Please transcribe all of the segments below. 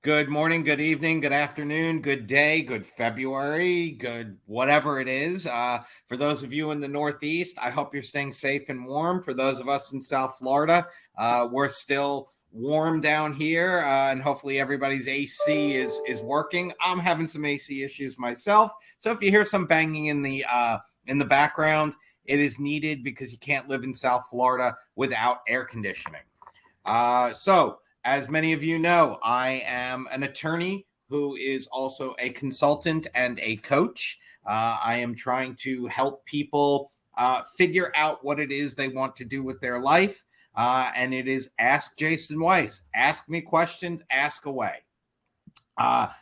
Good morning, good evening, good afternoon, good day, good February, good whatever it is. For those of you in the Northeast, I hope you're staying safe and warm. For those of us in South Florida, we're still warm down here, and hopefully everybody's AC is working. I'm having some AC issues myself, so if you hear some banging in the background, it is needed because you can't live in South Florida without air conditioning. As many of you know, I am an attorney who is also a consultant and a coach. I am trying to help people figure out what it is they want to do with their life. And it is Ask Jason Weiss. Ask me questions, ask away.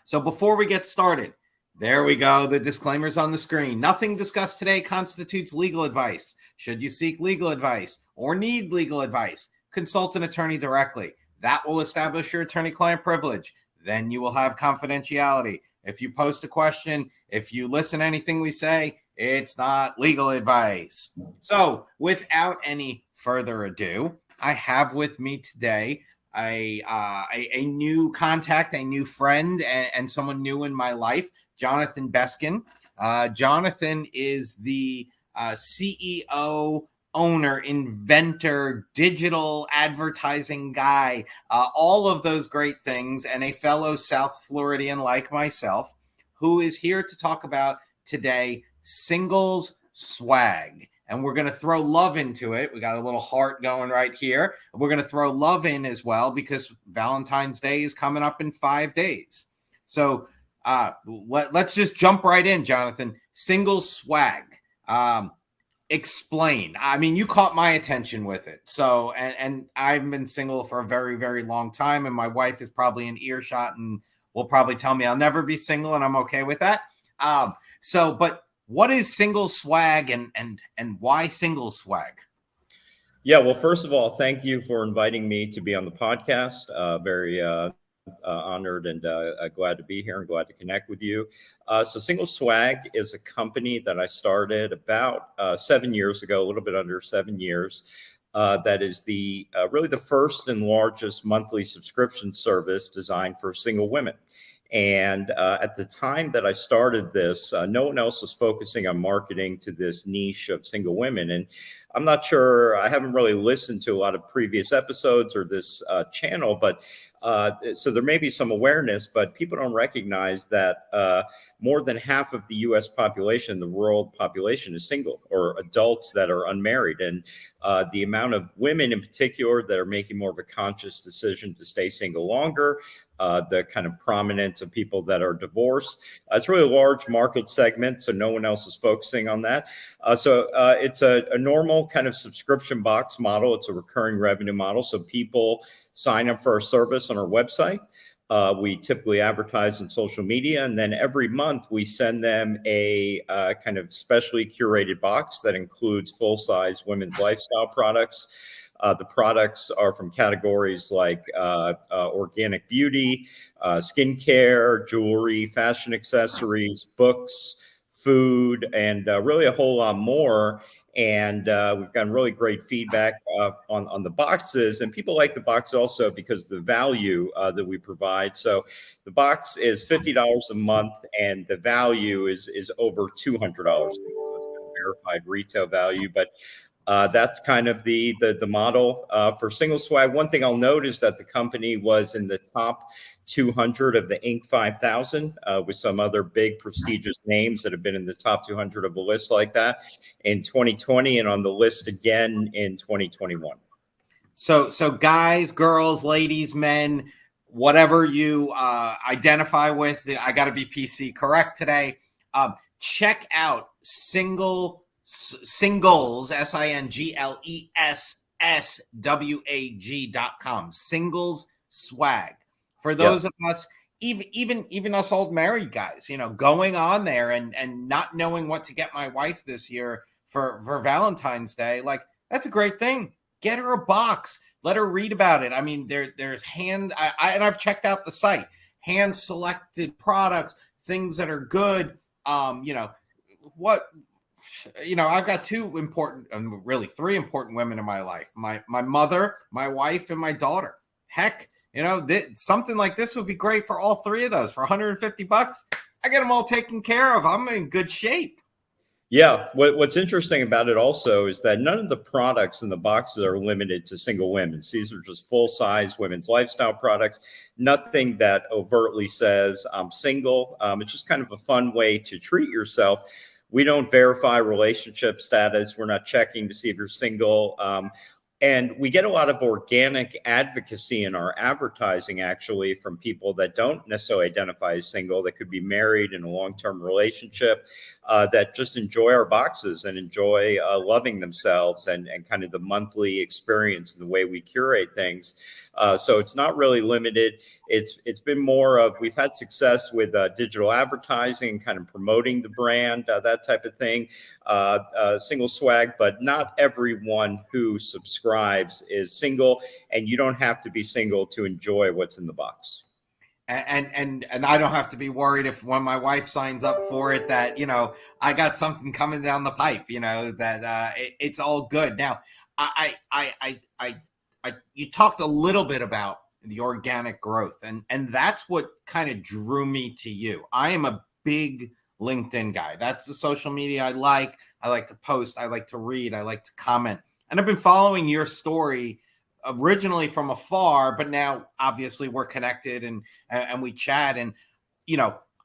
So before we get started, there we go. The disclaimer's on the screen. Nothing discussed today constitutes legal advice. Should you seek legal advice or need legal advice, consult an attorney directly. That will establish your attorney-client privilege. Then you will have confidentiality. If you post a question, if you listen to anything we say, it's not legal advice. So without any further ado, I have with me today a new contact, a new friend, and someone new in my life, Jonathan Beskin. Jonathan is the CEO, owner, inventor, digital advertising guy, all of those great things, and a fellow South Floridian like myself, who is here to talk about today singles swag. And we're going to throw love into it. We got a little heart going right here. We're going to throw love in as well because Valentine's Day is coming up in 5 days. So let's just jump right in, Jonathan. Singles swag. Explain. I mean, you caught my attention with it. So, and I've been single for a very, very long time, and my wife is probably in earshot and will probably tell me I'll never be single, and I'm okay with that. But what is single swag and why single swag? Yeah, well, first of all, thank you for inviting me to be on the podcast. Very honored and glad to be here and glad to connect with you. So Single Swag is a company that I started about 7 years ago, a little bit under 7 years. That is the really the first and largest monthly subscription service designed for single women. And at the time that I started this, no one else was focusing on marketing to this niche of single women. And I'm not sure, I haven't really listened to a lot of previous episodes or this channel, but so there may be some awareness, but people don't recognize that more than half of the US population, the world population, is single, or adults that are unmarried. And the amount of women in particular that are making more of a conscious decision to stay single longer, the kind of prominence of people that are divorced. It's really a large market segment, so no one else is focusing on that. So it's a normal kind of subscription box model. It's a recurring revenue model. So people sign up for our service on our website. We typically advertise on social media, and then every month we send them a kind of specially curated box that includes full-size women's lifestyle products. The products are from categories like organic beauty, skincare, jewelry, fashion accessories, books, food, and really a whole lot more. And we've gotten really great feedback on the boxes, and people like the box also because of the value that we provide. So the box is $50 a month, and the value is over $200. So it's verified retail value, but that's kind of the model for Single Swag. One thing I'll note is that the company was in the top 200 of the Inc. 5000 with some other big prestigious names that have been in the top 200 of a list like that in 2020 and on the list again in 2021. So guys, girls, ladies, men, whatever you identify with, I got to be PC correct today. Check out singles, SINGLESSWAG.com. Singles swag. For those of us, even us old married guys, going on there and not knowing what to get my wife this year for Valentine's Day, like, that's a great thing. Get her a box. Let her read about it. I mean, there's and I've checked out the site, hand selected products, things that are good. I've got two important, really three important women in my life: my mother, my wife, and my daughter. Heck, something like this would be great for all three of those. For $150, I get them all taken care of. I'm in good shape. Yeah. What's interesting about it also is that none of the products in the boxes are limited to single women. These are just full-size women's lifestyle products. Nothing that overtly says I'm single. It's just kind of a fun way to treat yourself. We don't verify relationship status. We're not checking to see if you're single. And we get a lot of organic advocacy in our advertising, actually, from people that don't necessarily identify as single, that could be married in a long-term relationship, that just enjoy our boxes and enjoy loving themselves and kind of the monthly experience and the way we curate things. So it's not really limited. It's been more of, we've had success with digital advertising, kind of promoting the brand, that type of thing, single swag, but not everyone who subscribes is single, and you don't have to be single to enjoy what's in the box. And I don't have to be worried if when my wife signs up for it that, I got something coming down the pipe, that it's all good. Now, you talked a little bit about the organic growth, and that's what kind of drew me to you. I am a big LinkedIn guy. That's the social media I like. I like to post. I like to read. I like to comment. And I've been following your story originally from afar, but now obviously we're connected and we chat. And,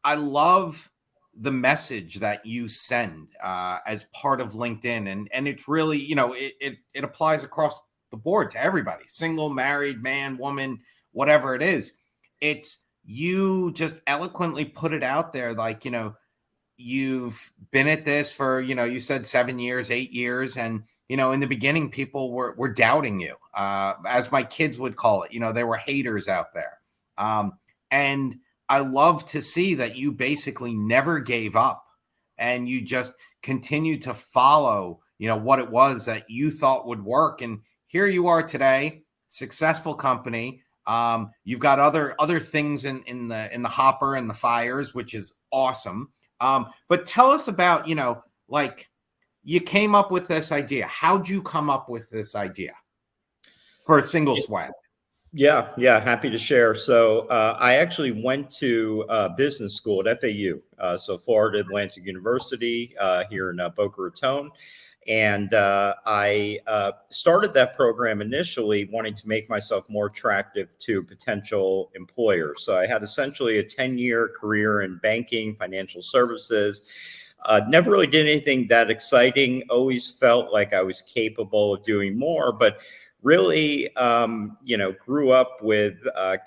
I love the message that you send as part of LinkedIn. And it's really, it applies across the board to everybody, single, married, man, woman, whatever it is. It's, you just eloquently put it out there. Like, you've been at this for, you said 7 years, 8 years. And, in the beginning, people were doubting you, as my kids would call it. There were haters out there. And I love to see that you basically never gave up and you just continued to follow, what it was that you thought would work. And here you are today, successful company. You've got other things in the hopper and the fires, which is awesome. But tell us about, you came up with this idea. How'd you come up with this idea for a single swag? Yeah, happy to share. So I actually went to business school at FAU, so Florida Atlantic University here in Boca Raton. And I started that program initially wanting to make myself more attractive to potential employers. So I had essentially a 10-year career in banking, financial services. Never really did anything that exciting. Always felt like I was capable of doing more, but really, grew up with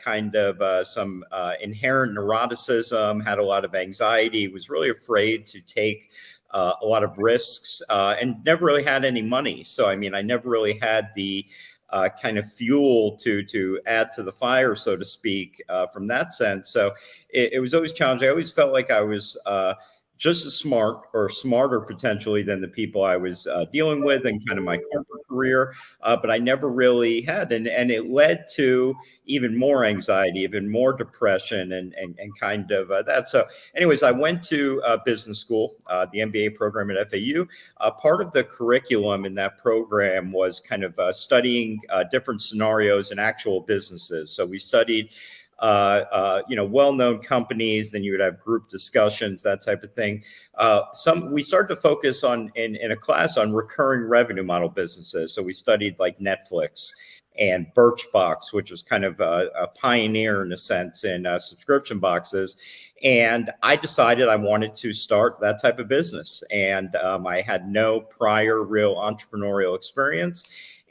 kind of some inherent neuroticism, had a lot of anxiety, was really afraid to take a lot of risks, and never really had any money. So, I never really had the kind of fuel to add to the fire, so to speak, from that sense. So it was always challenging. I always felt like I was just as smart or smarter potentially than the people I was dealing with in kind of my corporate career, but I never really had. And it led to even more anxiety, even more depression and kind of that. So anyways, I went to business school, the MBA program at FAU. Part of the curriculum in that program was kind of studying different scenarios in actual businesses. So we studied well-known companies, then you would have group discussions, that type of thing. We started to focus on in a class on recurring revenue model businesses. So we studied like Netflix and Birchbox, which was kind of a pioneer in a sense in subscription boxes. And I decided I wanted to start that type of business. And I had no prior real entrepreneurial experience.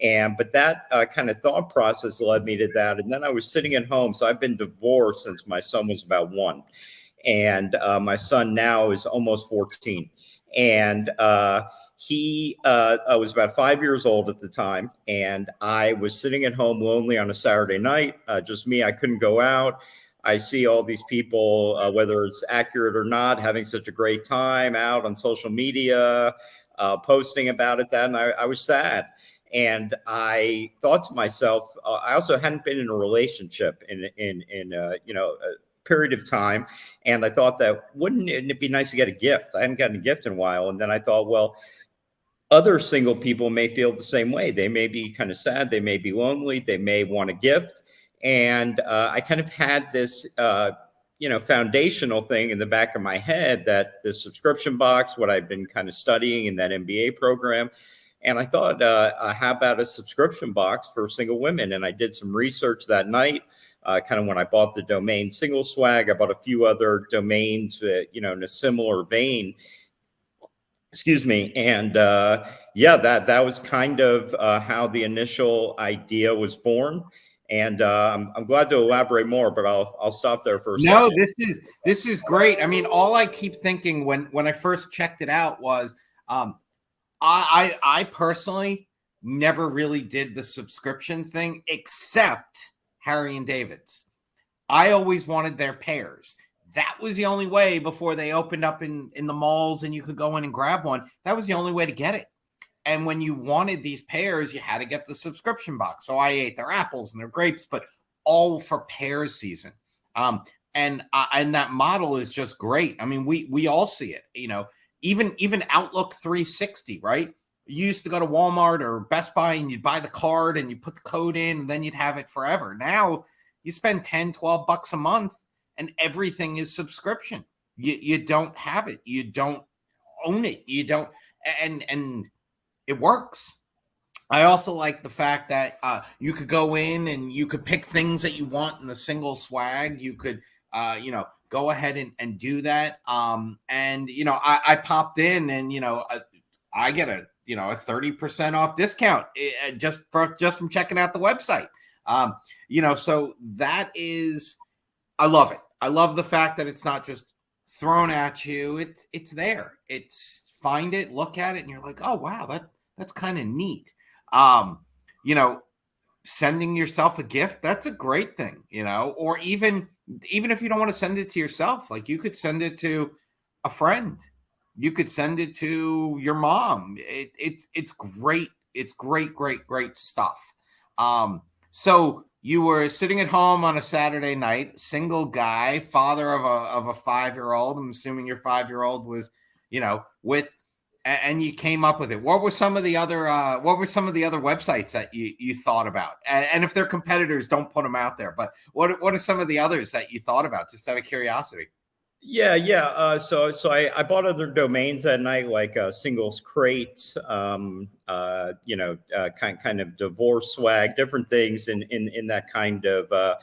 But that kind of thought process led me to that. And then I was sitting at home. So I've been divorced since my son was about 1. And my son now is almost 14. And he was about 5 years old at the time. And I was sitting at home lonely on a Saturday night, just me. I couldn't go out. I see all these people, whether it's accurate or not, having such a great time out on social media, posting about it. And I was sad. And I thought to myself, I also hadn't been in a relationship in a period of time. And I thought that wouldn't it be nice to get a gift? I haven't gotten a gift in a while. And then I thought, well, other single people may feel the same way. They may be kind of sad. They may be lonely. They may want a gift. And I kind of had this, foundational thing in the back of my head that the subscription box, what I've been kind of studying in that MBA program. And I thought, how about a subscription box for single women? And I did some research that night. Kind of when I bought the domain Single Swag, I bought a few other domains, in a similar vein. Excuse me. And that was kind of how the initial idea was born. And I'm glad to elaborate more, but I'll stop there for a second. No, this is great. I mean, all I keep thinking when I first checked it out was, I personally never really did the subscription thing except Harry and David's. I always wanted their pairs. That was the only way before they opened up in the malls and you could go in and grab one. That was the only way to get it. And when you wanted these pears, you had to get the subscription box. So I ate their apples and their grapes, but all for pears season. And that model is just great. I mean, we all see it, even Outlook 360, right? You used to go to Walmart or Best Buy and you'd buy the card and you put the code in and then you'd have it forever. Now you spend 10, 12 bucks a month and everything is subscription. You don't have it. You don't own it. You don't, and it works. I also like the fact that you could go in and you could pick things that you want in the Single Swag. You could, go ahead and do that. I popped in and, I get a 30% off discount just from checking out the website. So that is, I love it. I love the fact that it's not just thrown at you. It's there. It's find it, look at it, and you're like, oh wow, that's kind of neat. Sending yourself a gift, that's a great thing, or even if you don't want to send it to yourself, like you could send it to a friend. You could send it to your mom. It's great. It's great stuff. So you were sitting at home on a Saturday night, single guy, father of a 5-year-old. I'm assuming your 5-year-old was, and you came up with it. What were some of the other websites that you thought about? And if they're competitors, don't put them out there. But what are some of the others that you thought about, just out of curiosity? Yeah. So I bought other domains that night, like Singles Crate, kind of Divorce Swag, different things in that kind of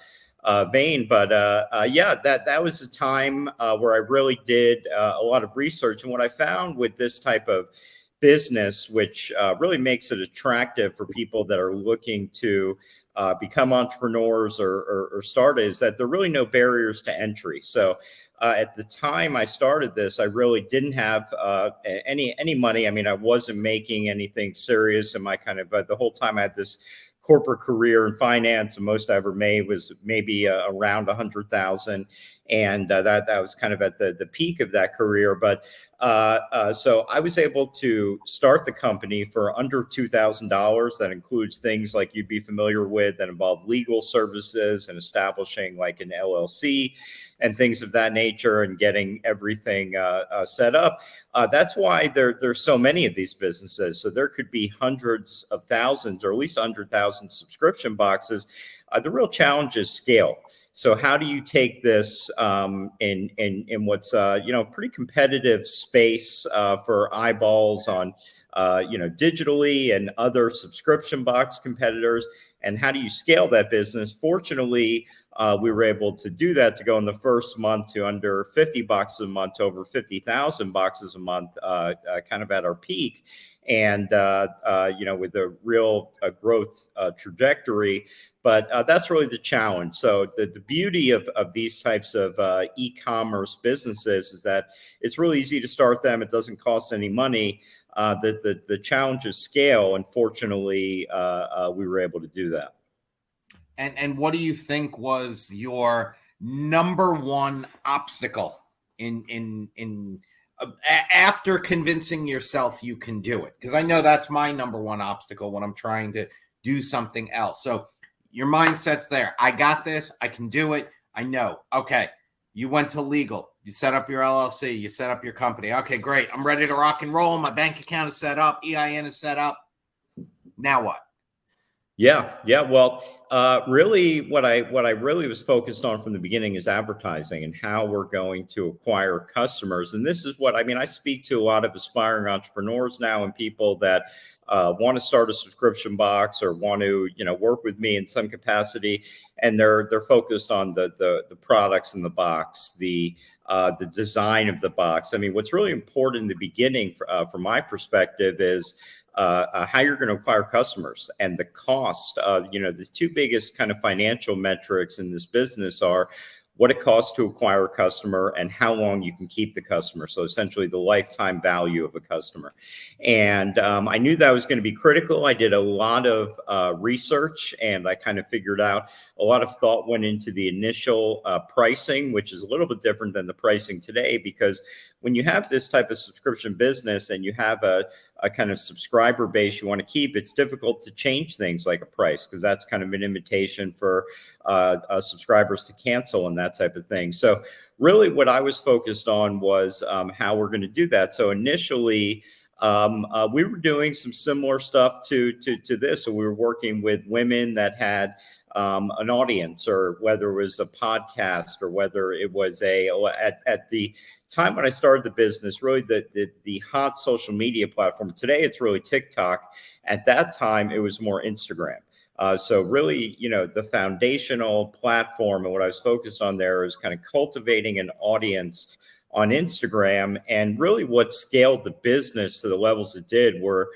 vein. But that was a time where I really did a lot of research. And what I found with this type of business, which really makes it attractive for people that are looking to become entrepreneurs or start, is that there are really no barriers to entry. So at the time I started this, I really didn't have any money. I mean, I wasn't making anything serious in my kind of, the whole time I had this corporate career in finance, and most I ever made was maybe around 100,000. And that was kind of at the peak of that career. But so I was able to start the company for under $2,000. That includes things like you'd be familiar with that involve legal services and establishing like an LLC and things of that nature, and getting everything set up. That's why there's so many of these businesses. So there could be hundreds of thousands, or at least 100,000 subscription boxes. The real challenge is scale. So how do you take this in what's pretty competitive space for eyeballs on digitally and other subscription box competitors, and how do you scale that business? Fortunately, we were able to do that, to go in the first month to under 50 boxes a month to over 50,000 boxes a month, kind of at our peak. And, with a real growth trajectory. But that's really the challenge. So the beauty of these types of e-commerce businesses is that it's really easy to start them. It doesn't cost any money. The challenge is scale. And fortunately, we were able to do that. And what do you think was your number one obstacle in after convincing yourself you can do it? Because I know that's my number one obstacle when I'm trying to do something else. So your mindset's there. I got this. I can do it. I know. Okay. You went to legal. You set up your LLC. You set up your company. Okay, great. I'm ready to rock and roll. My bank account is set up. EIN is set up. Now what? Yeah. Well, really, what I really was focused on from the beginning is advertising and how we're going to acquire customers. And this is what I mean. I speak to a lot of aspiring entrepreneurs now and people that want to start a subscription box or want to, work with me in some capacity, and they're focused on the products in the box, the design of the box. I mean, what's really important in the beginning, from my perspective, is how you're going to acquire customers and the cost. The two biggest kind of financial metrics in this business are what it costs to acquire a customer and how long you can keep the customer. So essentially the lifetime value of a customer. And I knew that was going to be critical. I did a lot of research, and I kind of figured out a lot of thought went into the initial pricing, which is a little bit different than the pricing today, because when you have this type of subscription business and you have a kind of subscriber base you want to keep, it's difficult to change things like a price, because that's kind of an invitation for subscribers to cancel and that type of thing. So really what I was focused on was how we're going to do that. So initially, we were doing some similar stuff to this. So we were working with women that had an audience, or whether it was a podcast, or whether it was at the time when I started the business, really the hot social media platform. Today, it's really TikTok. At that time, it was more Instagram. So really, the foundational platform and what I was focused on there is kind of cultivating an audience on Instagram. And really what scaled the business to the levels it did were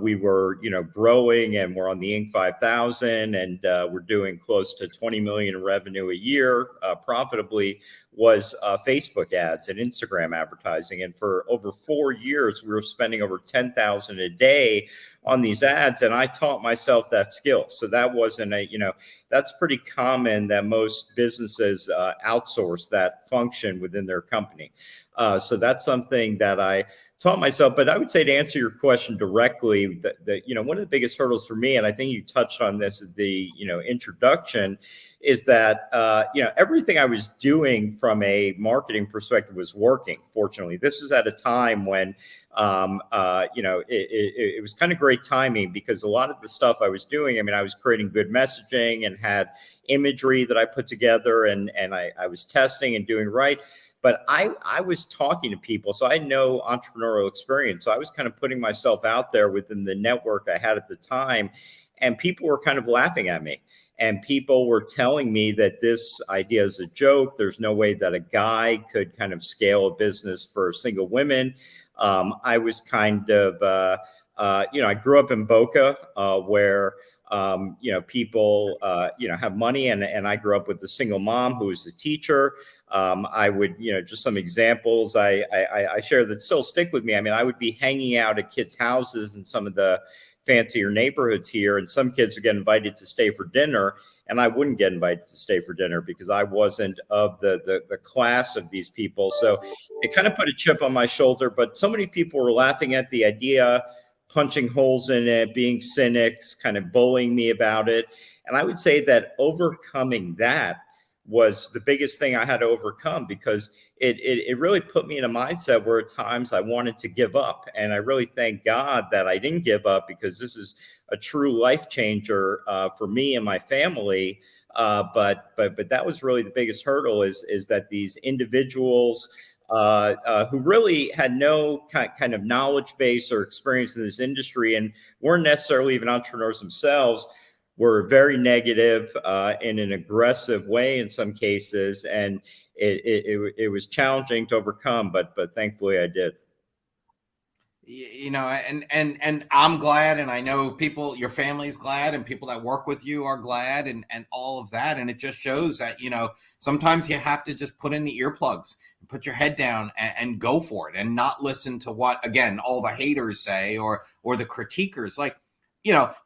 we were, growing, and we're on the Inc. 5000, and we're doing close to 20 million in revenue a year profitably, was Facebook ads and Instagram advertising. And for over 4 years, we were spending over 10,000 a day on these ads. And I taught myself that skill. So that wasn't that's pretty common that most businesses outsource that function within their company. So that's something that I taught myself. But I would say, to answer your question directly, that one of the biggest hurdles for me, and I think you touched on this at the introduction, is that everything I was doing from a marketing perspective was working. Fortunately, this was at a time when it was kind of great timing, because a lot of the stuff I was doing, I was creating good messaging and had imagery that I put together, and I was testing and doing right. But I was talking to people, so I had no entrepreneurial experience. So I was kind of putting myself out there within the network I had at the time, and people were kind of laughing at me. And people were telling me that this idea is a joke. There's no way that a guy could kind of scale a business for single women. I was kind of, I grew up in Boca, where people, have money, and I grew up with a single mom who was a teacher. I would, just some examples I share that still stick with me. I would be hanging out at kids' houses in some of the fancier neighborhoods here, and some kids would get invited to stay for dinner, and I wouldn't get invited to stay for dinner because I wasn't of the class of these people. So it kind of put a chip on my shoulder. But so many people were laughing at the idea, punching holes in it, being cynics, kind of bullying me about it. And I would say that overcoming that was the biggest thing I had to overcome, because it really put me in a mindset where at times I wanted to give up. And I really thank God that I didn't give up, because this is a true life changer for me and my family. But that was really the biggest hurdle, is that these individuals who really had no kind of knowledge base or experience in this industry, and weren't necessarily even entrepreneurs themselves, were very negative in an aggressive way in some cases, and it was challenging to overcome, but thankfully I did. And I'm glad, and I know people, your family's glad, and people that work with you are glad, and all of that. And it just shows that sometimes you have to just put in the earplugs, and put your head down, and go for it, and not listen to what, again, all the haters say, or the critiquers. Like,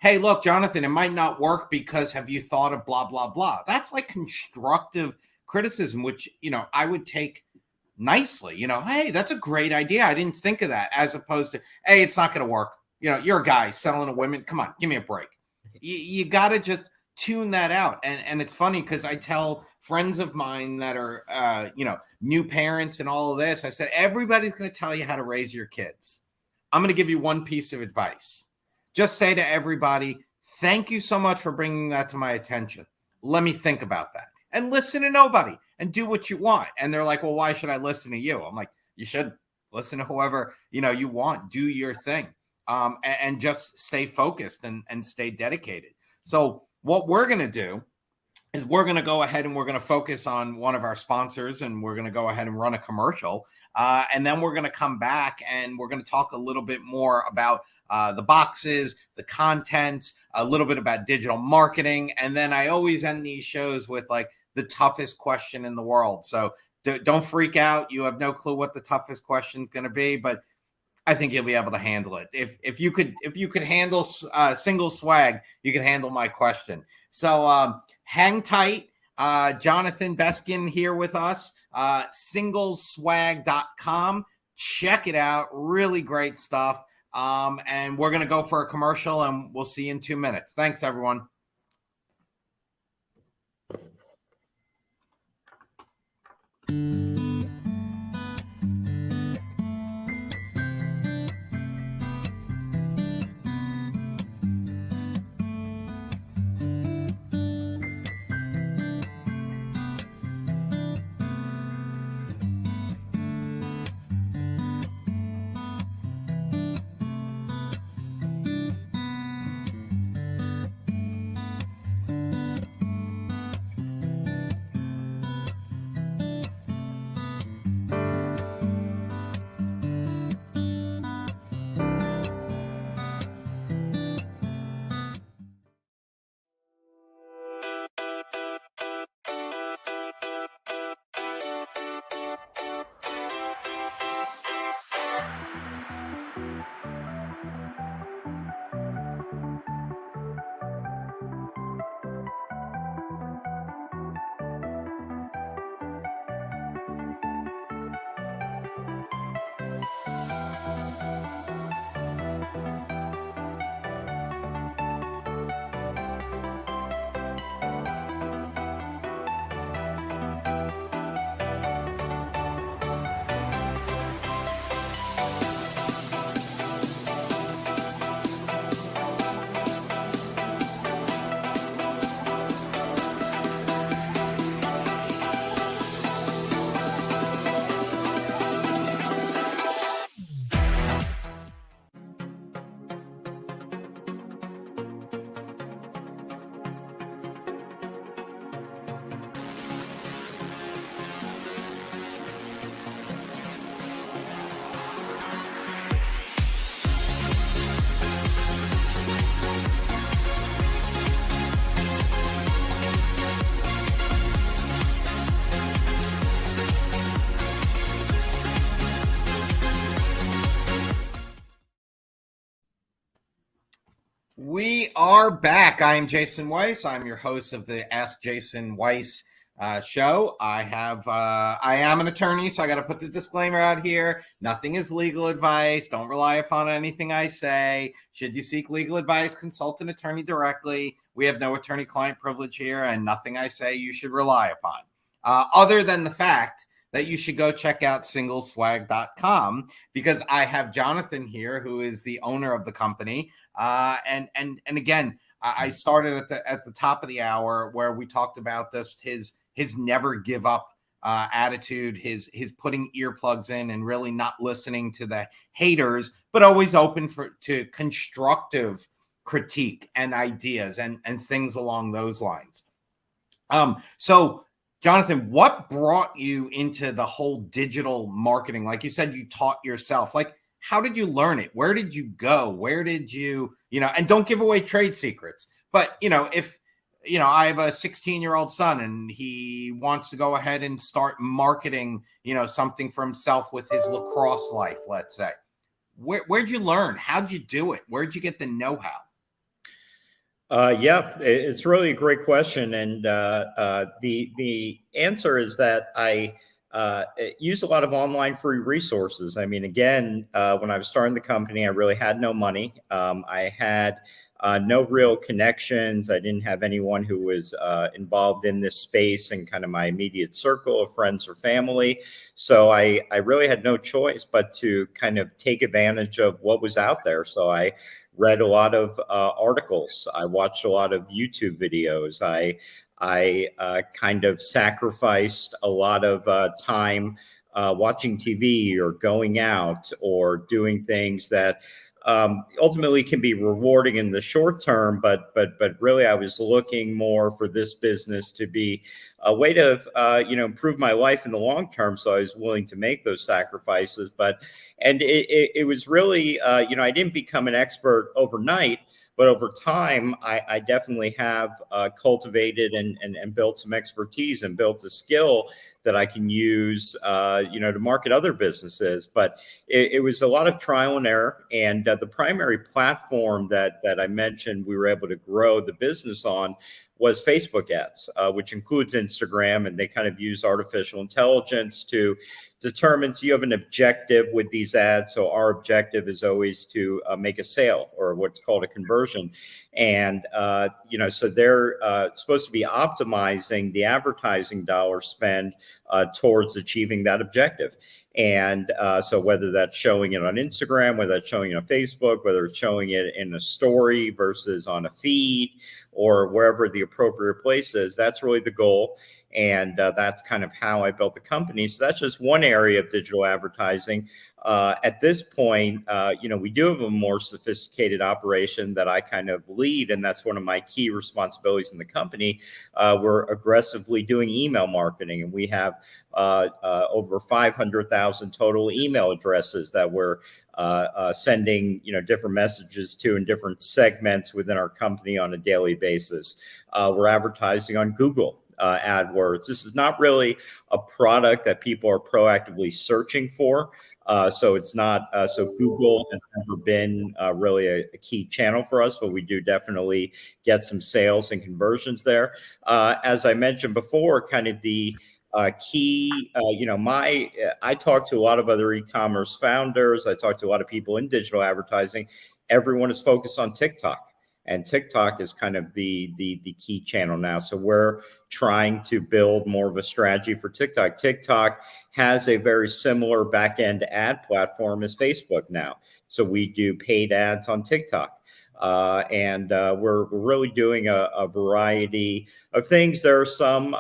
hey, look, Jonathan, it might not work because have you thought of blah, blah, blah. That's like constructive criticism, which, I would take nicely. Hey, that's a great idea. I didn't think of that, as opposed to, hey, it's not going to work. You're a guy selling to women. Come on, give me a break. You got to just tune that out. And it's funny, because I tell friends of mine that are, new parents and all of this, I said, everybody's going to tell you how to raise your kids. I'm going to give you one piece of advice. Just say to everybody, Thank you so much for bringing that to my attention. Let me think about that and listen to nobody and do what you want. And they're like, well, why should I listen to you? I'm like, you should listen to whoever, you want, do your thing, and just stay focused and stay dedicated. So what we're going to do is we're going to go ahead and we're going to focus on one of our sponsors, and we're going to go ahead and run a commercial. And then we're going to come back and we're going to talk a little bit more about the boxes, the content, a little bit about digital marketing. And then I always end these shows with like the toughest question in the world. So don't freak out. You have no clue what the toughest question is going to be, but I think you'll be able to handle it. If you could handle single swag, you can handle my question. So hang tight. Jonathan Beskin here with us. Singleswag.com. Check it out. Really great stuff. And we're going to go for a commercial, and we'll see you in 2 minutes. Thanks, everyone. We are back. I'm Jason Weiss. I'm your host of the Ask Jason Weiss show. I am an attorney, so I got to put the disclaimer out here. Nothing is legal advice. Don't rely upon anything I say. Should you seek legal advice, consult an attorney directly. We have no attorney-client privilege here, and nothing I say you should rely upon. Other than the fact that you should go check out singleswag.com, because I have Jonathan here, who is the owner of the company. And again, I started at the top of the hour where we talked about this, his never give up attitude, his putting earplugs in and really not listening to the haters, but always open to constructive critique and ideas and things along those lines. So Jonathan, what brought you into the whole digital marketing? Like you said, you taught yourself. Like, how did you learn it? Where did you go? Where did you, and don't give away trade secrets. But, if, I have a 16-year-old son and he wants to go ahead and start marketing, something for himself with his lacrosse life, let's say. Where'd you learn? How'd you do it? Where'd you get the know-how? Yeah, it's really a great question. And the answer is that I use a lot of online free resources. I mean, again, when I was starting the company, I really had no money. I had no real connections. I didn't have anyone who was involved in this space in kind of my immediate circle of friends or family. So I really had no choice but to kind of take advantage of what was out there. So I read a lot of articles. I watched a lot of YouTube videos. I kind of sacrificed a lot of time watching TV or going out or doing things that ultimately can be rewarding in the short term, but really I was looking more for this business to be a way to improve my life in the long term. So I was willing to make those sacrifices. And it was really I didn't become an expert overnight. But over time, I definitely have cultivated and built some expertise and built a skill that I can use, to market other businesses. But it was a lot of trial and error. And the primary platform that I mentioned we were able to grow the business on was Facebook ads, which includes Instagram, and they kind of use artificial intelligence to determine, so you have an objective with these ads. So our objective is always to make a sale or what's called a conversion. And, so they're supposed to be optimizing the advertising dollar spend towards achieving that objective. And so whether that's showing it on Instagram, whether that's showing it on Facebook, whether it's showing it in a story versus on a feed or wherever the appropriate place is, that's really the goal. And that's kind of how I built the company. So that's just one area of digital advertising. At this point, we do have a more sophisticated operation that I kind of lead, and that's one of my key responsibilities in the company. We're aggressively doing email marketing, and we have over 500,000 total email addresses that we're sending, different messages to in different segments within our company on a daily basis. We're advertising on Google AdWords. This is not really a product that people are proactively searching for. So it's not, so Google has never been really a key channel for us, but we do definitely get some sales and conversions there. As I mentioned before, kind of the key, I talk to a lot of other e-commerce founders. I talk to a lot of people in digital advertising. Everyone is focused on TikTok. And TikTok is kind of the key channel now. So we're trying to build more of a strategy for TikTok. TikTok has a very similar back-end ad platform as Facebook now. So we do paid ads on TikTok. And we're really doing a variety of things. There are some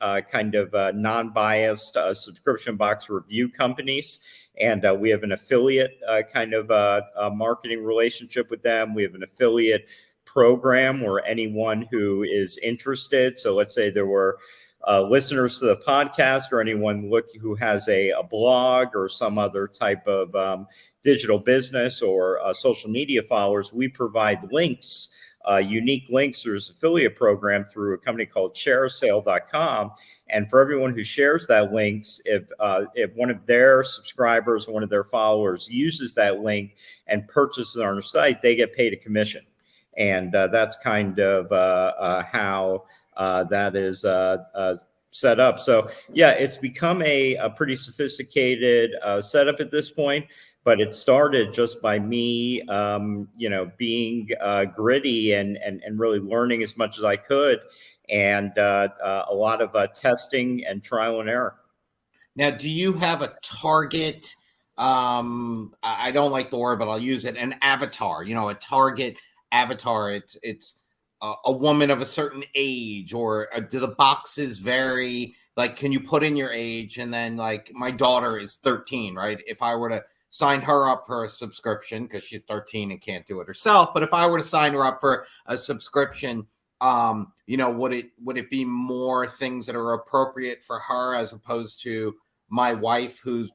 kind of non-biased subscription box review companies. And we have an affiliate kind of marketing relationship with them. We have an affiliate program where anyone who is interested, so let's say there were listeners to the podcast or anyone who has a blog or some other type of digital business or social media followers, we provide links, unique links through this affiliate program through a company called shareasale.com. And for everyone who shares that links, if one of their subscribers or one of their followers uses that link and purchases on our site, they get paid a commission. And that's kind of how that is set up. So yeah, it's become a pretty sophisticated setup at this point. But it started just by me, being gritty and really learning as much as I could, and a lot of testing and trial and error. Now, do you have a target? I don't like the word, but I'll use it. An avatar, a target avatar. It's a woman of a certain age, or do the boxes vary? Like, can you put in your age? And then, like, my daughter is 13, right? If I were to sign her up for a subscription, because she's 13 and can't do it herself, but if I were to sign her up for a subscription, would it be more things that are appropriate for her as opposed to my wife, who's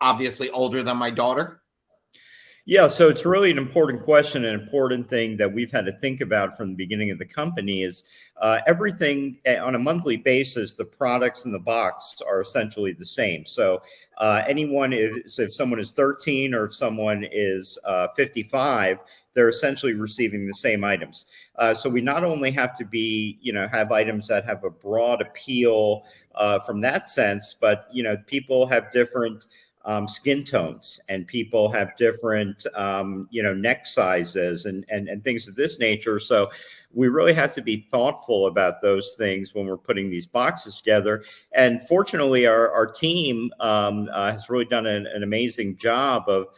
obviously older than my daughter? Yeah, so it's really an important question. An important thing that we've had to think about from the beginning of the company is everything on a monthly basis, the products in the box are essentially the same. So if someone is 13 or if someone is 55, they're essentially receiving the same items. So we not only have to have items that have a broad appeal from that sense, but, people have different skin tones, and people have different, neck sizes and things of this nature. So we really have to be thoughtful about those things when we're putting these boxes together. And fortunately, our team has really done an amazing job of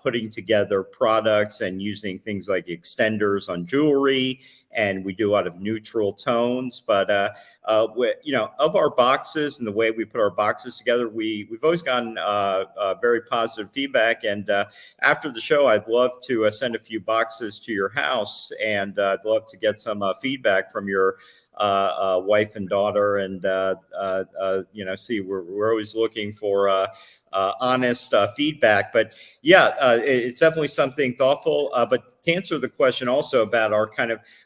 putting together products and using things like extenders on jewelry. And we do a lot of neutral tones, but of our boxes and the way we put our boxes together, we've always gotten very positive feedback. And after the show, I'd love to send a few boxes to your house, and I'd love to get some feedback from your wife and daughter, and see, we're always looking for honest feedback. But yeah, it's definitely something thoughtful. But to answer the question also about our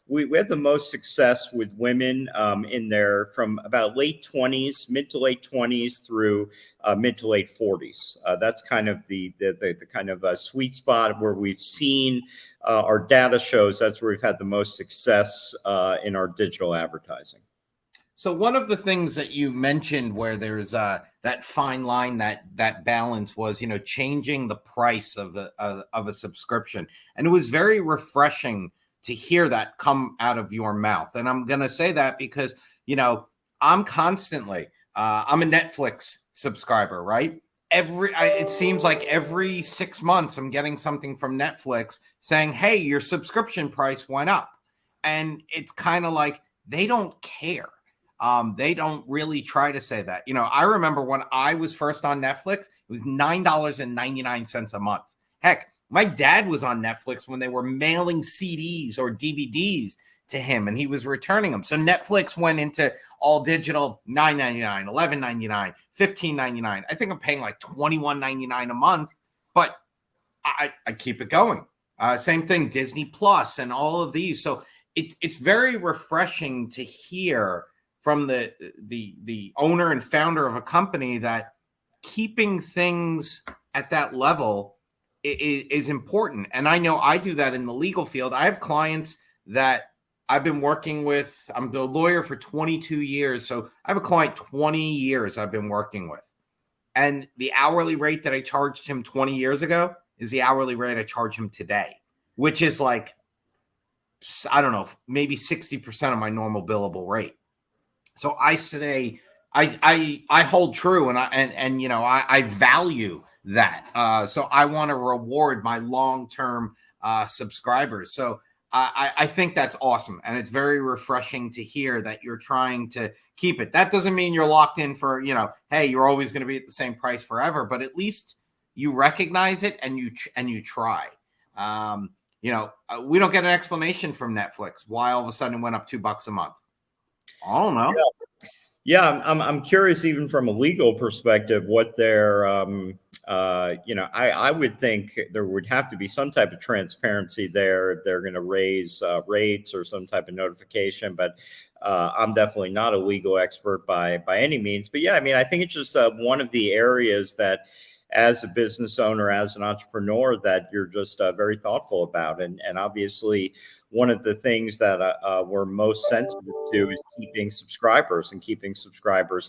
we have the most success with women in there from about mid to late 20s through mid to late 40s. That's kind of the kind of sweet spot where we've seen our data shows. That's where we've had the most success in our digital advertising. So one of the things that you mentioned where there's that fine line, that balance was, changing the price of a subscription. And it was very refreshing to hear that come out of your mouth. And I'm going to say that because, I'm constantly, I'm a Netflix subscriber, right? It seems like every 6 months I'm getting something from Netflix saying, hey, your subscription price went up. And it's kind of like, they don't care. They don't really try to say that. I remember when I was first on Netflix, it was $9.99 a month. Heck, my dad was on Netflix when they were mailing CDs or DVDs to him, and he was returning them. So Netflix went into all digital, $9.99, $11.99, $15.99. I think I'm paying like $21.99 a month, but I keep it going. Same thing, Disney Plus and all of these. So it's very refreshing to hear from the owner and founder of a company that keeping things at that level is important. And I know I do that in the legal field. I have clients that I've been working with. I'm the lawyer for 22 years. So I have a client 20 years I've been working with. And the hourly rate that I charged him 20 years ago is the hourly rate I charge him today, which is like, I don't know, maybe 60% of my normal billable rate. So I say I hold true, and I value that. So I want to reward my long-term subscribers. So I think that's awesome, and it's very refreshing to hear that you're trying to keep it. That doesn't mean you're locked in for hey, you're always going to be at the same price forever, but at least you recognize it and you try. We don't get an explanation from Netflix why all of a sudden it went up $2 a month. I don't know. Yeah, I'm curious, even from a legal perspective, what their I would think there would have to be some type of transparency there if they're going to raise rates or some type of notification. But I'm definitely not a legal expert by any means. But yeah, I think it's just one of the areas that, as a business owner, as an entrepreneur, that you're just very thoughtful about. And obviously, one of the things that we're most sensitive to is keeping subscribers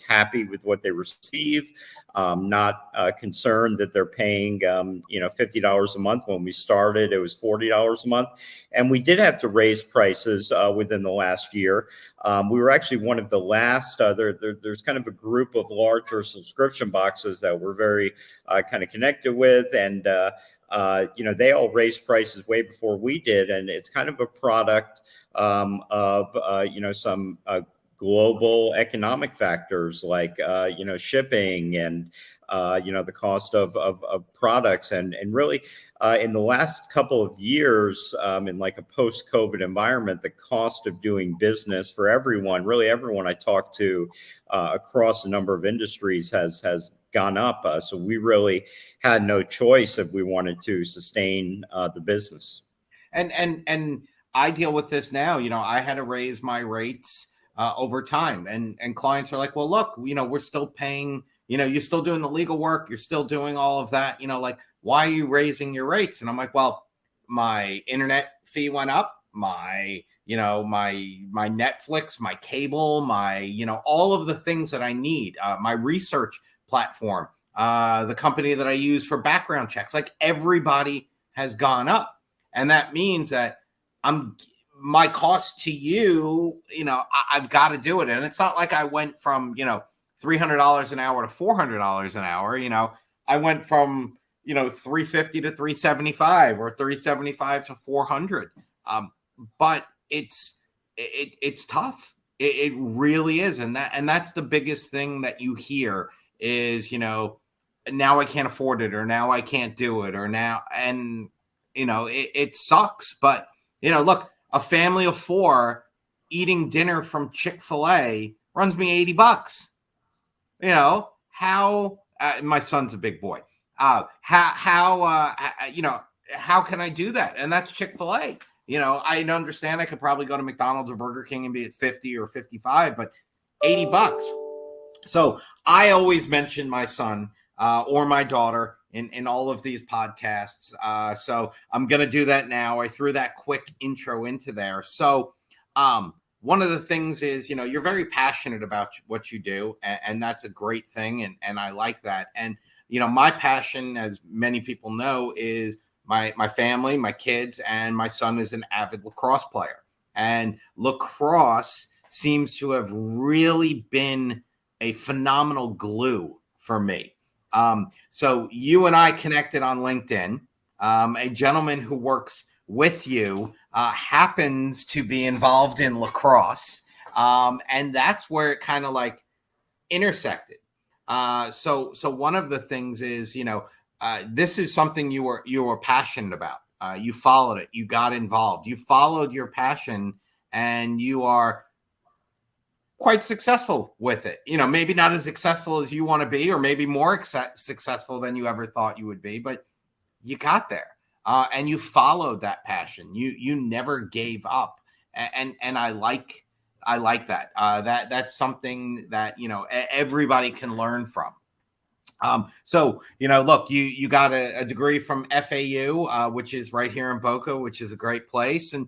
happy with what they receive, not concerned that they're paying $50 a month. When we started, it was $40 a month. And we did have to raise prices within the last year. We were actually one of the last, there's kind of a group of larger subscription boxes that we're very kind of connected with. And they all raised prices way before we did. And it's kind of a product of some global economic factors like, shipping and, the cost of products. And really, in the last couple of years, in like a post-COVID environment, the cost of doing business for everyone, really everyone I talk to across a number of industries has gone up. So we really had no choice if we wanted to sustain the business. And I deal with this now. I had to raise my rates over time, and clients are like, well, look, we're still paying. You're still doing the legal work. You're still doing all of that. Like, why are you raising your rates? And I'm like, well, my internet fee went up. My my Netflix, my cable, my all of the things that I need. My research platform, the company that I use for background checks. Like, everybody has gone up. And that means that my cost to you, I've got to do it. And it's not like I went from, $300 an hour to $400 an hour. I went from, $350 to $375 or $375 to $400. But it's tough. It really is. And that's the biggest thing that you hear is, now I can't afford it, or now I can't do it, or now, and it sucks. But, look, a family of 4 eating dinner from Chick-fil-A runs me $80. How, my son's a big boy. How can I do that? And that's Chick-fil-A. I understand I could probably go to McDonald's or Burger King and be at 50 or 55, but $80. So I always mention my son or my daughter in all of these podcasts. So I'm going to do that now. I threw that quick intro into there. So one of the things is, you're very passionate about what you do, and that's a great thing. And I like that. And, my passion, as many people know, is my family, my kids, and my son is an avid lacrosse player. And lacrosse seems to have really been a phenomenal glue for me. So you and I connected on LinkedIn. A gentleman who works with you happens to be involved in lacrosse. And that's where it kind of like intersected. So one of the things is, this is something you were passionate about. You followed it. You got involved. You followed your passion, and you are quite successful with it. Maybe not as successful as you want to be, or maybe more successful than you ever thought you would be, but you got there, and you followed that passion. You never gave up, and I like that. That's something that everybody can learn from. So look, you got a degree from FAU, which is right here in Boca, which is a great place. And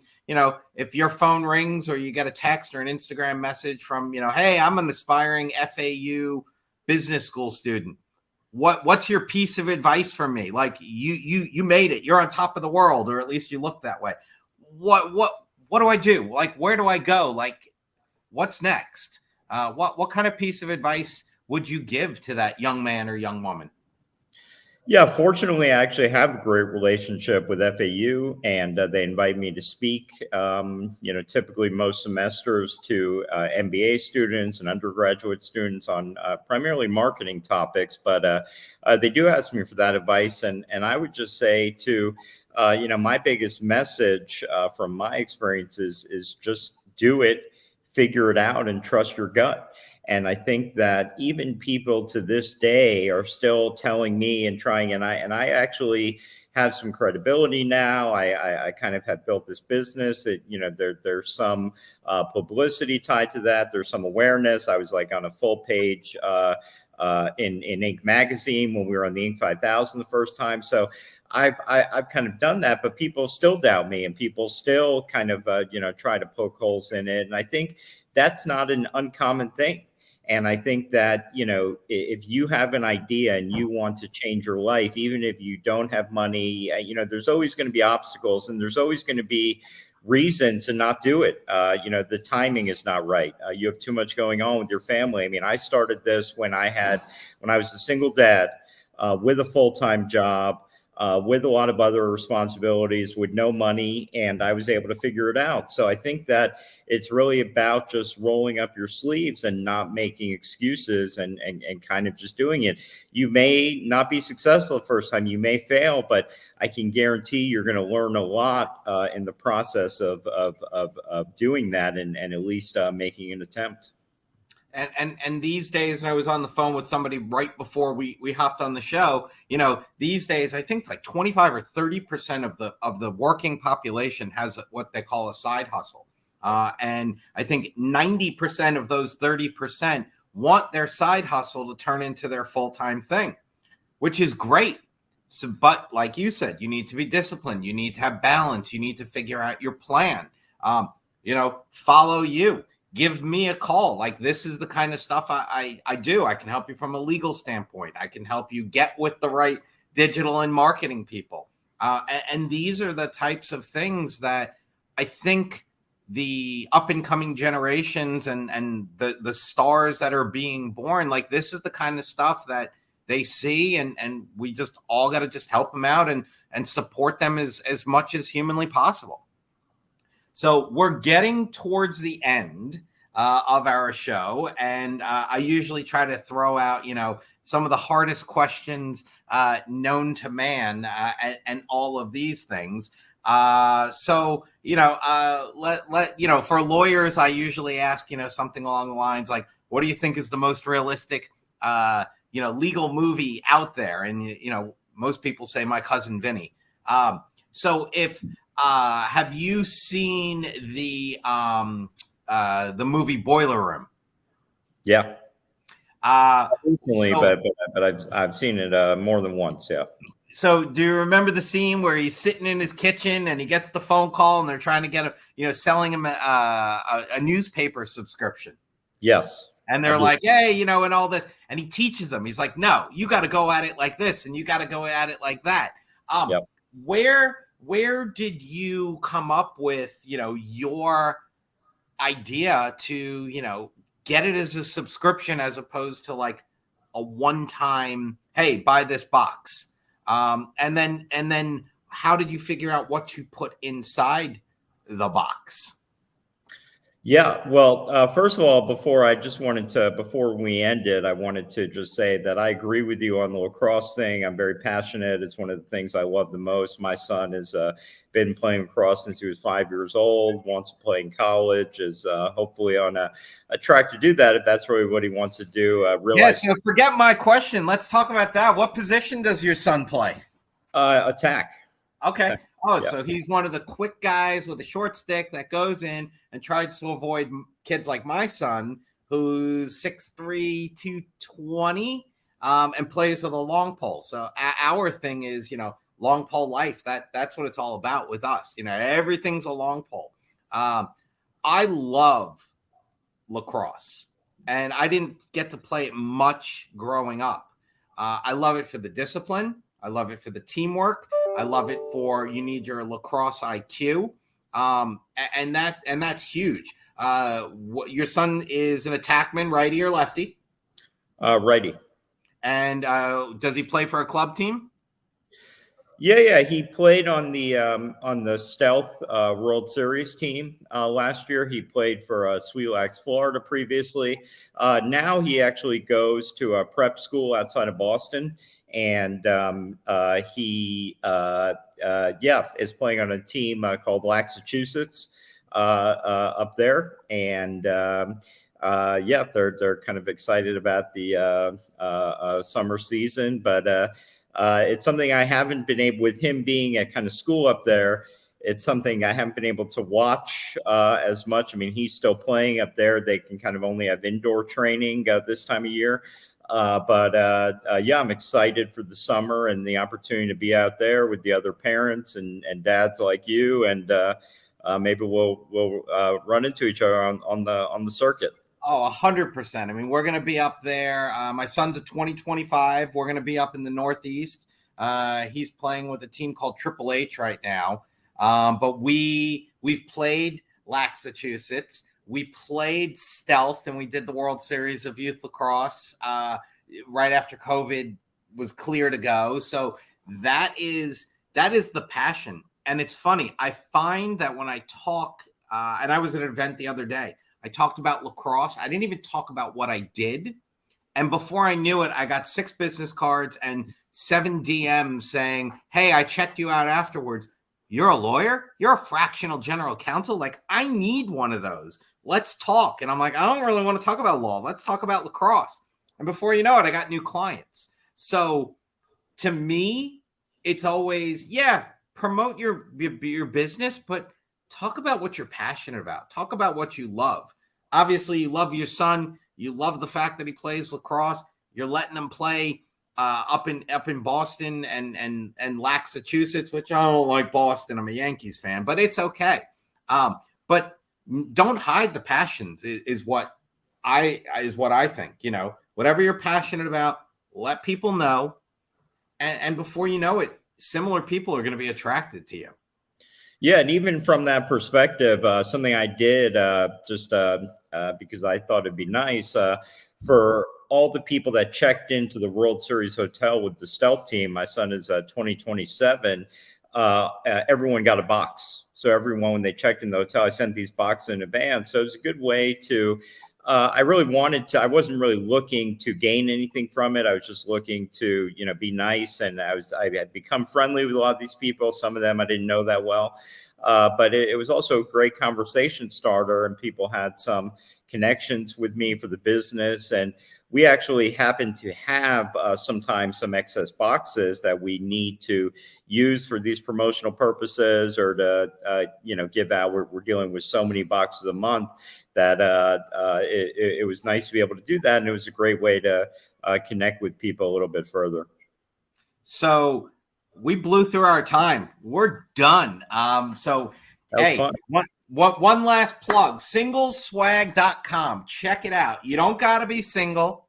if your phone rings or you get a text or an Instagram message from, hey, I'm an aspiring FAU business school student. What's your piece of advice for me? Like, you made it. You're on top of the world, or at least you look that way. What do I do? Like, where do I go? Like, what's next? What kind of piece of advice would you give to that young man or young woman? Yeah, fortunately, I actually have a great relationship with FAU, and they invite me to speak, typically most semesters to MBA students and undergraduate students on primarily marketing topics. But they do ask me for that advice. And I would just say to, my biggest message from my experiences is just do it, figure it out, and trust your gut. And I think that even people to this day are still telling me and trying, and I actually have some credibility now. I kind of have built this business that, there's some publicity tied to that. There's some awareness. I was like on a full page in Inc. magazine when we were on the Inc. 5000 the first time. So I've kind of done that, but people still doubt me, and people still kind of, try to poke holes in it. And I think that's not an uncommon thing. And I think that, if you have an idea and you want to change your life, even if you don't have money, there's always going to be obstacles, and there's always going to be reasons to not do it. The timing is not right. You have too much going on with your family. I mean, I started this when I was a single dad with a full-time job. with a lot of other responsibilities, with no money, and I was able to figure it out. So I think that it's really about just rolling up your sleeves and not making excuses and kind of just doing it. You may not be successful the first time, you may fail, but I can guarantee you're going to learn a lot in the process of doing that and at least making an attempt. And these days, and I was on the phone with somebody right before we hopped on the show. These days, I think like 25 or 30% of the working population has what they call a side hustle, and I think 90% of those 30% want their side hustle to turn into their full-time thing, which is great. So, but like you said, you need to be disciplined. You need to have balance. You need to figure out your plan. Follow you. Give me a call. Like, this is the kind of stuff I do. I can help you from a legal standpoint. I can help you get with the right digital and marketing people. And these are the types of things that I think the up and coming generations and the stars that are being born, like, this is the kind of stuff that they see, and we just all got to just help them out and support them as much as humanly possible. So we're getting towards the end of our show, and I usually try to throw out, some of the hardest questions known to man, and all of these things. For lawyers, I usually ask, something along the lines like, what do you think is the most realistic, legal movie out there? And, most people say My Cousin Vinny. So if have you seen the movie Boiler Room? Yeah. Recently, but I've seen it more than once. Yeah. So do you remember the scene where he's sitting in his kitchen and he gets the phone call and they're trying to get him, selling him a newspaper subscription? Yes. And they're like, hey, and all this. And he teaches them. He's like, no, you got to go at it like this, and you got to go at it like that. Yep. Where did you come up with, your idea to, get it as a subscription as opposed to like a one-time, hey, buy this box? And then how did you figure out what to put inside the box? Yeah, well, first of all, before we ended, I wanted to just say that I agree with you on the lacrosse thing. I'm very passionate. It's one of the things I love the most. My son has been playing lacrosse since he was 5 years old, wants to play in college, is hopefully on a track to do that if that's really what he wants to do. So forget my question. Let's talk about that. What position does your son play? Attack. Okay. Oh, yeah. So he's one of the quick guys with a short stick that goes in and tries to avoid kids like my son, who's 6'3", 220, and plays with a long pole. So our thing is, long pole life. That's what it's all about with us. Everything's a long pole. I love lacrosse, and I didn't get to play it much growing up. I love it for the discipline. I love it for the teamwork. I love it for, you need your lacrosse IQ. And that's huge. Your son is an attackman, righty or lefty? Righty. And does he play for a club team? Yeah. He played on the Stealth World Series team last year. He played for Sweelax, Florida previously. Now he actually goes to a prep school outside of Boston. And he is playing on a team called Massachusetts up there. And they're kind of excited about the summer season. But it's something I haven't been able, with him being at kind of school up there, it's something I haven't been able to watch as much. I mean, he's still playing up there. They can kind of only have indoor training this time of year. I'm excited for the summer and the opportunity to be out there with the other parents and dads like you, and maybe we'll run into each other on the circuit. Oh, 100%. I mean, we're going to be up there. My son's a 2025. We're going to be up in the Northeast. He's playing with a team called Triple H right now. But we've played Massachusetts. We played Stealth, and we did the World Series of Youth Lacrosse right after COVID was clear to go. So that is the passion. And it's funny. I find that when I talk, and I was at an event the other day, I talked about lacrosse. I didn't even talk about what I did. And before I knew it, I got 6 business cards and 7 DMs saying, hey, I checked you out afterwards. You're a lawyer? You're a fractional general counsel? Like, I need one of those. Let's talk. And I'm like, I don't really want to talk about law. Let's talk about lacrosse. And before you know it, I got new clients. So to me, it's always, promote your business, but talk about what you're passionate about. Talk about what you love. Obviously, you love your son. You love the fact that he plays lacrosse. You're letting him play up in Boston and Massachusetts, which I don't like Boston. I'm a Yankees fan, but it's okay. But don't hide the passions is what I think. You know, whatever you're passionate about, let people know, and before you know it, similar people are going to be attracted to you. Yeah, and even from that perspective, something I did because I thought it'd be nice for all the people that checked into the World Series hotel with the Stealth team. My son is 2027. Everyone got a box. So everyone, when they checked in the hotel, I sent these boxes in advance. So it was a good way to. I really wanted to. I wasn't really looking to gain anything from it. I was just looking to, be nice, and I had become friendly with a lot of these people. Some of them I didn't know that well, but it was also a great conversation starter, and people had some connections with me for the business. And we actually happen to have sometimes some excess boxes that we need to use for these promotional purposes or to, give out. We're dealing with so many boxes a month that it was nice to be able to do that. And it was a great way to connect with people a little bit further. So we blew through our time. We're done. So, hey, fun. One last plug, singleswag.com. Check it out. You don't got to be single,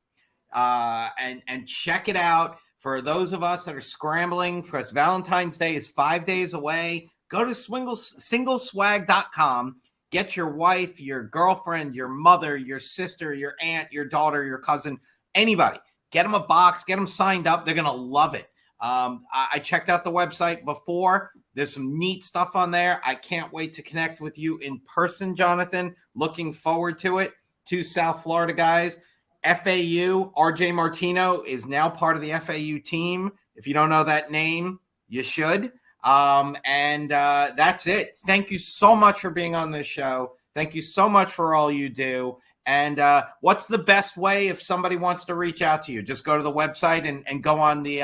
and check it out. For those of us that are scrambling, because Valentine's Day is 5 days away, go to singleswag.com. Get your wife, your girlfriend, your mother, your sister, your aunt, your daughter, your cousin, anybody. Get them a box. Get them signed up. They're going to love it. I checked out the website before. There's some neat stuff on there. I can't wait to connect with you in person, Jonathan. Looking forward to it. 2 South Florida guys. FAU, RJ Martino is now part of the FAU team. If you don't know that name, you should. And that's it. Thank you so much for being on this show. Thank you so much for all you do. And what's the best way if somebody wants to reach out to you? Just go to the website and go on the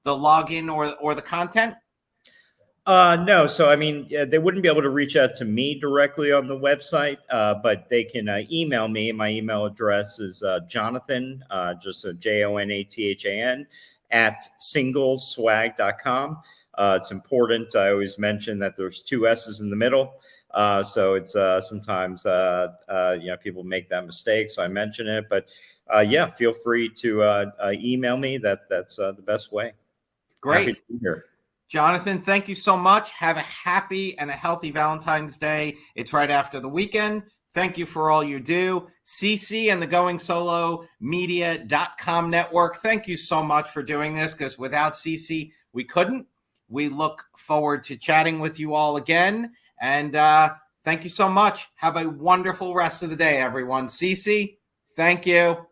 login or the content? No. So, they wouldn't be able to reach out to me directly on the website, but they can email me. My email address is Jonathan, just JONATHAN @singleswag.com. It's important. I always mention that there's 2 S's in the middle. So it's sometimes, people make that mistake. So I mention it, but feel free to email me. That's the best way. Great. Happy to be here. Jonathan, thank you so much. Have a happy and a healthy Valentine's Day. It's right after the weekend. Thank you for all you do. CC and the GoingSoloMedia.com network. Thank you so much for doing this, because without CC, we couldn't. We look forward to chatting with you all again. And thank you so much. Have a wonderful rest of the day, everyone. CC, thank you.